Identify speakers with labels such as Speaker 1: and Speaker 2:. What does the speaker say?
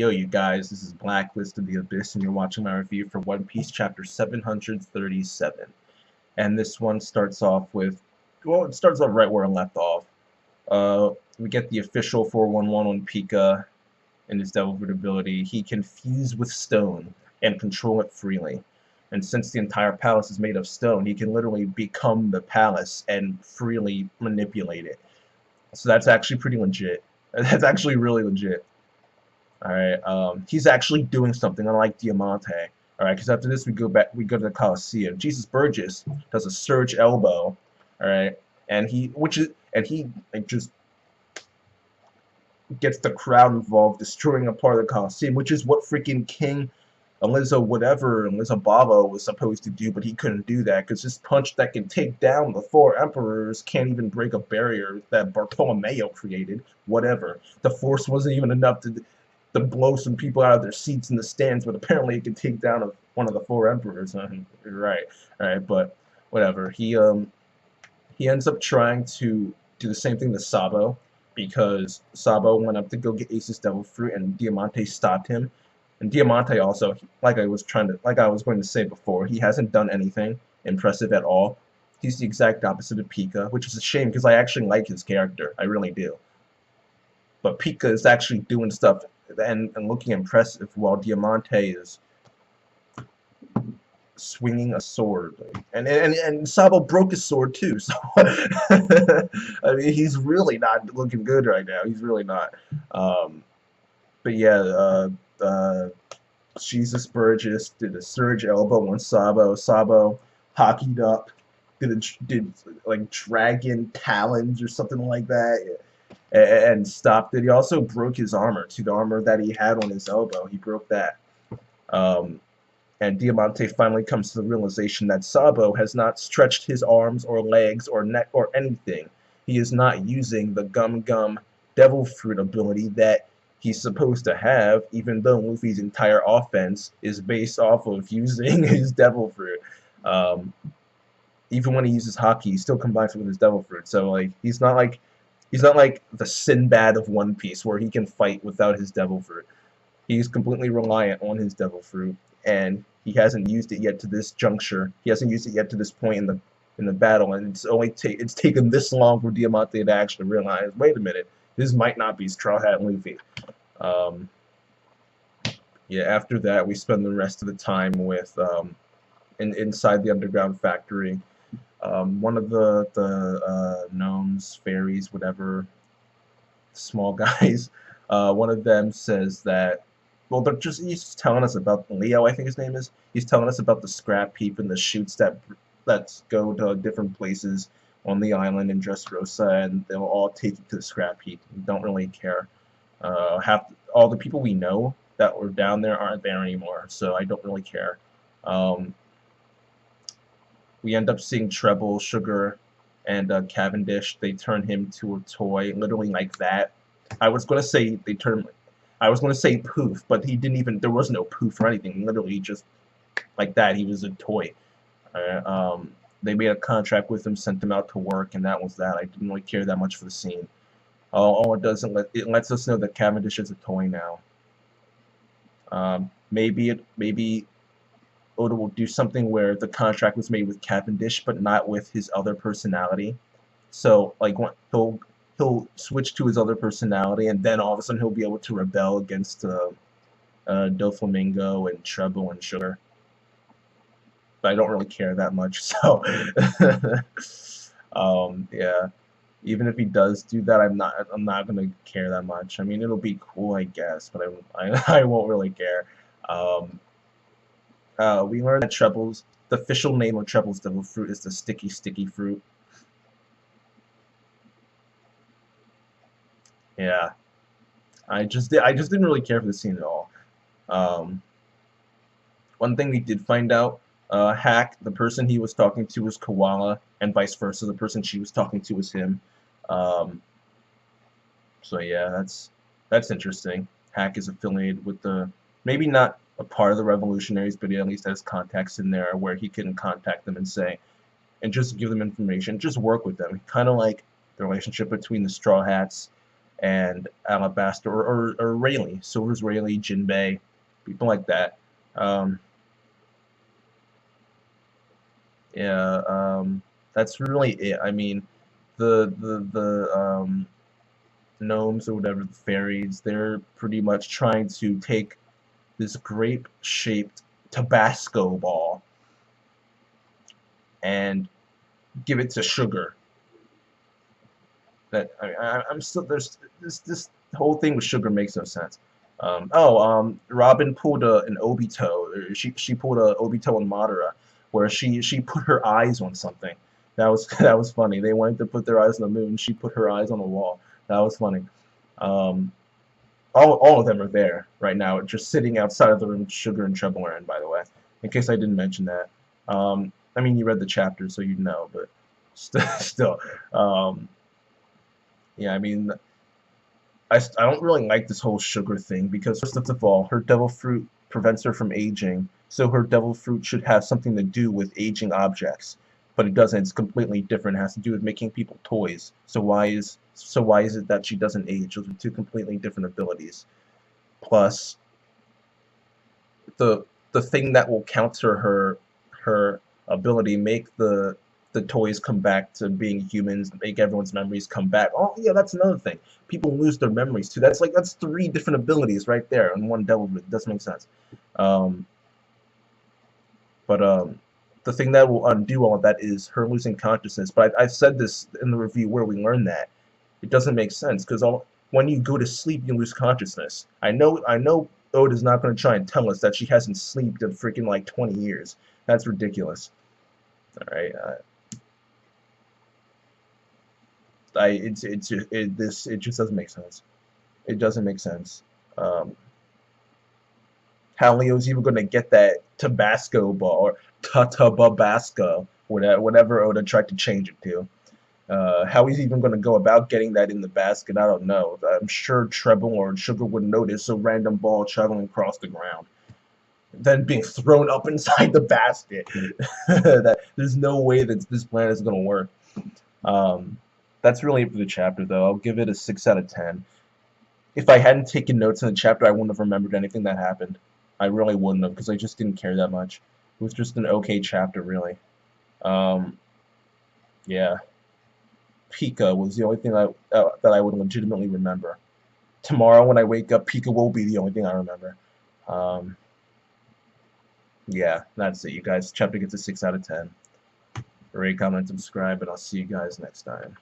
Speaker 1: Yo, you guys, this is Blacklist of the Abyss, and you're watching my review for One Piece Chapter 737. And this one starts off with, well, it starts off right where it left off. We get the official 411 on Pika and his Devil Fruit ability. He can fuse with stone and control it freely. And since the entire palace is made of stone, he can literally become the palace and freely manipulate it. So that's actually pretty legit. That's actually really legit. Alright, he's actually doing something unlike Diamante. Alright, because after this we go to the Coliseum. Jesus Burgess does a surge elbow, alright, and he like, just gets the crowd involved, destroying a part of the Coliseum, which is what freaking King Elizabavo was supposed to do, but he couldn't do that because this punch that can take down the four emperors can't even break a barrier that Bartolomeo created. Whatever. The force wasn't even enough to blow some people out of their seats in the stands, but apparently it could take down one of the four emperors. Right, but whatever. He ends up trying to do the same thing to Sabo, because Sabo went up to go get Ace's Devil Fruit, and Diamante stopped him. And Diamante also, like I was going to say before, he hasn't done anything impressive at all. He's the exact opposite of Pika, which is a shame because I actually like his character. I really do. But Pika is actually doing stuff and looking impressive, while Diamante is swinging a sword. And Sabo broke his sword too, so I mean, he's really not looking good right now. He's really not. But yeah, Jesus Burgess did a surge elbow on Sabo. Sabo hockeyed up, did like dragon talons or something like that, and stopped it. He also broke his armor, to the armor that he had on his elbow. He broke that. And Diamante finally comes to the realization that Sabo has not stretched his arms or legs or neck or anything. He is not using the Gum Gum Devil Fruit ability that he's supposed to have, even though Luffy's entire offense is based off of using his Devil Fruit. Even when he uses Haki, he still combines it with his Devil Fruit. So like he's not like the Sinbad of One Piece, where he can fight without his Devil Fruit. He's completely reliant on his Devil Fruit, and he hasn't used it yet to this juncture. He hasn't used it yet to this point in the battle, and it's taken this long for Diamante to actually realize, wait a minute, this might not be Straw Hat Luffy. Yeah, after that we spend the rest of the time with inside the underground factory. One of the gnomes, fairies, whatever, small guys, one of them says that, well, he's telling us about Leo, I think his name is. He's telling us about the scrap heap and the chutes that go to different places on the island in Dressrosa, and they'll all take you to the scrap heap. We don't really care. All the people we know that were down there aren't there anymore, so I don't really care. We end up seeing Treble, Sugar, and Cavendish. They turn him to a toy, literally like that. I was gonna say poof, but he didn't even. There was no poof or anything. Literally, just like that, he was a toy. They made a contract with him, sent him out to work, and that was that. I didn't really care that much for the scene. All it does, it lets us know that Cavendish is a toy now. Maybe Oda will do something where the contract was made with Cavendish, but not with his other personality. So like he'll switch to his other personality, and then all of a sudden he'll be able to rebel against Doflamingo and Treble and Sugar. But I don't really care that much, so yeah. Even if he does do that, I'm not gonna care that much. I mean, it'll be cool, I guess, but I won't really care. We learned that the official name of Treble's Devil Fruit is the Sticky Fruit. Yeah, I just didn't really care for the scene at all. One thing we did find out, Hack, the person he was talking to was Koala, and vice versa, the person she was talking to was him. So yeah, that's interesting. Hack is affiliated with maybe not a part of the revolutionaries, but he at least has contacts in there where he can contact them and just give them information, just work with them. Kind of like the relationship between the Straw Hats and Alabasta, or Rayleigh, Silver's Rayleigh, Jinbei, people like that. Um, yeah, that's really it. I mean, the gnomes or whatever, the fairies, they're pretty much trying to take this grape-shaped Tabasco ball and give it to Sugar. That I'm still there's this whole thing with Sugar makes no sense. Robin pulled an Obito. She pulled a Obito and Madara, where she put her eyes on something. That was that was funny. They wanted to put their eyes on the moon. She put her eyes on the wall. That was funny. Um, all of them are there right now, just sitting outside of the room. Sugar and Trouble are in, by the way, in case I didn't mention that. I mean, you read the chapter, so you know, but still, um, yeah, I mean, I don't really like this whole Sugar thing because first of all, her devil fruit prevents her from aging, so her devil fruit should have something to do with aging objects, but it doesn't. It's completely different. It has to do with making people toys. So why is it that she doesn't age? Those are two completely different abilities. Plus, the thing that will counter her ability, make the toys come back to being humans, make everyone's memories come back. Oh yeah, that's another thing. People lose their memories too. That's three different abilities right there in one devil root. It doesn't make sense. Um, but the thing that will undo all of that is her losing consciousness. But I said this in the review where we learned that it doesn't make sense because when you go to sleep, you lose consciousness. I know. Oda's not going to try and tell us that she hasn't slept in freaking like 20 years. That's ridiculous. All right. It just doesn't make sense. It doesn't make sense. Um, how Leo's even going to get that Tabasco ball or Tatababasco, whatever Oda tried to change it to. How he's even going to go about getting that in the basket, I don't know. I'm sure Treble or Sugar would notice a random ball traveling across the ground, then being thrown up inside the basket. That there's no way that this plan is going to work. Um, that's really it for the chapter, though. I'll give it a 6 out of 10. If I hadn't taken notes in the chapter, I wouldn't have remembered anything that happened. I really wouldn't have, because I just didn't care that much. It was just an okay chapter, really. Um, yeah. Pika was the only thing that I would legitimately remember. Tomorrow, when I wake up, Pika will be the only thing I remember. Um, yeah, that's it, you guys. Chapter gets a 6 out of 10. Rate, comment, subscribe, and I'll see you guys next time.